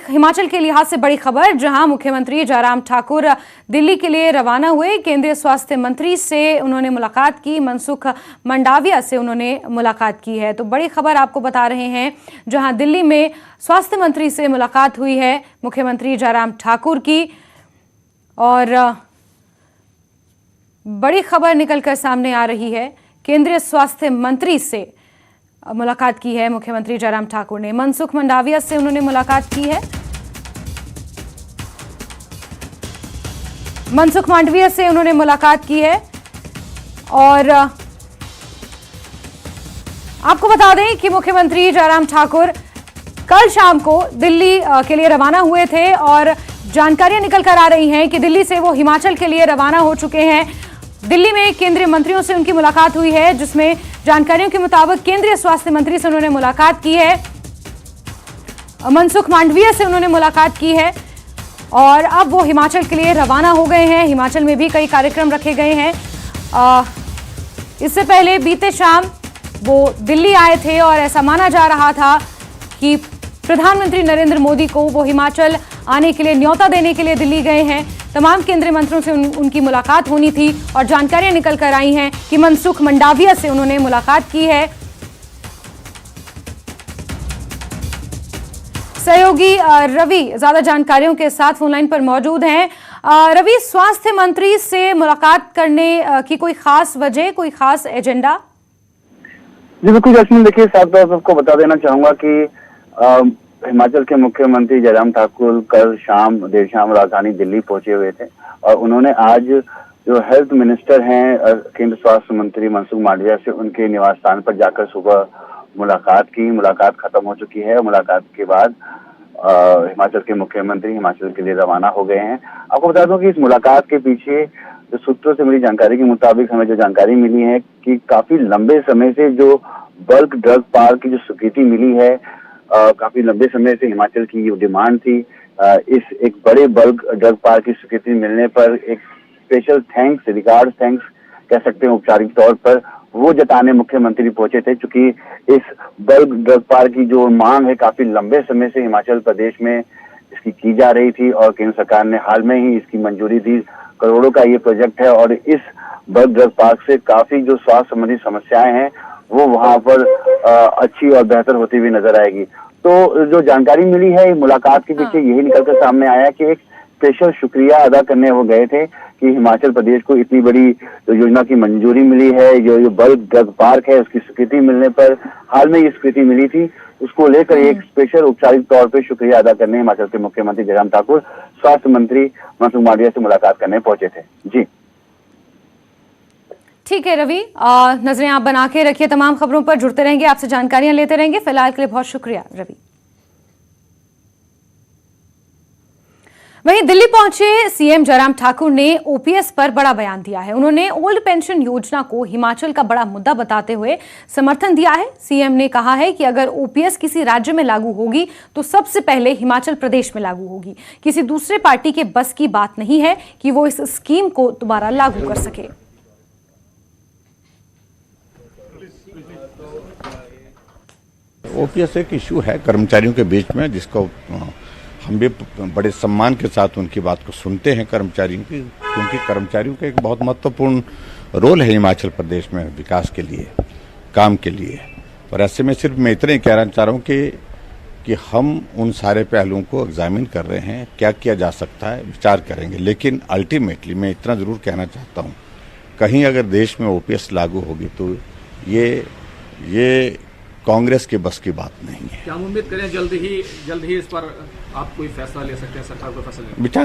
हिमाचल के लिहाज से बड़ी खबर, जहां मुख्यमंत्री जयराम ठाकुर दिल्ली के लिए रवाना हुए। केंद्रीय स्वास्थ्य मंत्री से उन्होंने मुलाकात की, मनसुख मंडाविया से उन्होंने मुलाकात की है। तो बड़ी खबर आपको बता रहे हैं, जहां दिल्ली में स्वास्थ्य मंत्री से मुलाकात हुई है मुख्यमंत्री जयराम ठाकुर की, और बड़ी खबर निकलकर सामने आ रही है। केंद्रीय स्वास्थ्य मंत्री से मुलाकात की है मुख्यमंत्री जयराम ठाकुर ने। मनसुख मंडाविया से उन्होंने मुलाकात की है। मनसुख मांडविया से उन्होंने मुलाकात की है। और आपको बता दें कि मुख्यमंत्री जयराम ठाकुर कल शाम को दिल्ली के लिए रवाना हुए थे, और जानकारियां निकल कर आ रही हैं कि दिल्ली से वो हिमाचल के लिए रवाना हो चुके हैं। दिल्ली में केंद्रीय मंत्रियों से उनकी मुलाकात हुई है, जिसमें जानकारियों के मुताबिक केंद्रीय स्वास्थ्य मंत्री से उन्होंने मुलाकात की है, मनसुख मांडविया से उन्होंने मुलाकात की है, और अब वो हिमाचल के लिए रवाना हो गए हैं। हिमाचल में भी कई कार्यक्रम रखे गए हैं। इससे पहले बीते शाम वो दिल्ली आए थे, और ऐसा माना जा रहा था कि प्रधानमंत्री नरेंद्र मोदी को वो हिमाचल आने के लिए न्योता देने के लिए दिल्ली गए हैं। तमाम केंद्रीय मंत्रियों से उनकी मुलाकात होनी थी, और जानकारियां निकल कर आई हैं कि मनसुख मंडाविया से उन्होंने मुलाकात की है। सहयोगी रवि ज्यादा जानकारियों के साथ फोनलाइन पर मौजूद हैं। रवि, स्वास्थ्य मंत्री से मुलाकात करने की कोई खास वजह, कोई खास एजेंडा? जी बिल्कुल जैस्मिन, देखिए साथ साथ आपको बता देना चाहूंगा कि हिमाचल के मुख्यमंत्री जयराम ठाकुर कल देर शाम राजधानी दिल्ली पहुंचे हुए थे, और उन्होंने आज जो हेल्थ मिनिस्टर हैं केंद्र स्वास्थ्य मंत्री मनसुख मांडविया से उनके निवास स्थान पर जाकर सुबह मुलाकात की। मुलाकात खत्म हो चुकी है। मुलाकात के बाद हिमाचल के मुख्यमंत्री हिमाचल के लिए रवाना हो गए हैं। आपको बता दूं कि इस मुलाकात के पीछे जो सूत्रों से मिली जानकारी के मुताबिक हमें जो जानकारी मिली है कि काफी लंबे समय से जो बल्क ड्रग पार्क की जो स्वीकृति मिली है, काफी लंबे समय से हिमाचल की ये डिमांड थी। इस एक बड़े बल्क ड्रग पार्क की स्वीकृति मिलने पर एक स्पेशल थैंक्स, रिगार्ड थैंक्स कह सकते हैं औपचारिक तौर पर, वो जताने मुख्यमंत्री पहुंचे थे। क्योंकि इस बल्क ड्रग पार्क की जो मांग है काफी लंबे समय से हिमाचल प्रदेश में इसकी की जा रही थी, और केंद्र सरकार ने हाल में ही इसकी मंजूरी दी। करोड़ों का ये प्रोजेक्ट है, और इस बल्क ड्रग पार्क से काफी जो स्वास्थ्य संबंधी समस्याएं हैं वो वहां पर अच्छी और बेहतर होती हुई नजर आएगी। तो जो जानकारी मिली है मुलाकात के पीछे यही निकलकर सामने आया कि एक स्पेशल शुक्रिया अदा करने वो गए थे कि हिमाचल प्रदेश को इतनी बड़ी योजना की मंजूरी मिली है। जो बल्क ड्रग पार्क है उसकी स्वीकृति मिलने पर, हाल में ये स्वीकृति मिली थी, उसको लेकर एक स्पेशल औपचारिक तौर पे शुक्रिया अदा करने हिमाचल के मुख्यमंत्री जयराम ठाकुर स्वास्थ्य मंत्री मनसुख मांडविया से मुलाकात करने पहुंचे थे। जी ठीक है रवि, नजरें आप बना के रखिए, तमाम खबरों पर जुड़ते रहेंगे, आपसे जानकारियां लेते रहेंगे। फिलहाल के लिए बहुत शुक्रिया रवि। वहीं दिल्ली पहुंचे सीएम जयराम ठाकुर ने ओपीएस पर बड़ा बयान दिया है। उन्होंने ओल्ड पेंशन योजना को हिमाचल का बड़ा मुद्दा बताते हुए समर्थन दिया है। सीएम ने कहा है कि अगर ओपीएस किसी राज्य में लागू होगी तो सबसे पहले हिमाचल प्रदेश में लागू होगी। किसी दूसरे पार्टी के बस की बात नहीं है कि वो इस स्कीम को दोबारा लागू कर सके। ओपीएस एक इशू है कर्मचारियों के बीच में, जिसको हम भी बड़े सम्मान के साथ उनकी बात को सुनते हैं कर्मचारियों की, क्योंकि कर्मचारियों का एक बहुत महत्वपूर्ण रोल है हिमाचल प्रदेश में विकास के लिए, काम के लिए। और ऐसे में सिर्फ मैं इतना ही कहना चाह रहा हूँ कि हम उन सारे पहलुओं को एग्जामिन कर रहे हैं, क्या किया जा सकता है विचार करेंगे। लेकिन अल्टीमेटली मैं इतना ज़रूर कहना चाहता हूँ, कहीं अगर देश में ओपीएस लागू होगी तो ये कांग्रेस के बस की बात नहीं है। क्या हम उम्मीद करें जल्द ही इस पर आप कोई फैसला ले सकते हैं, सरकार को फैसला ले?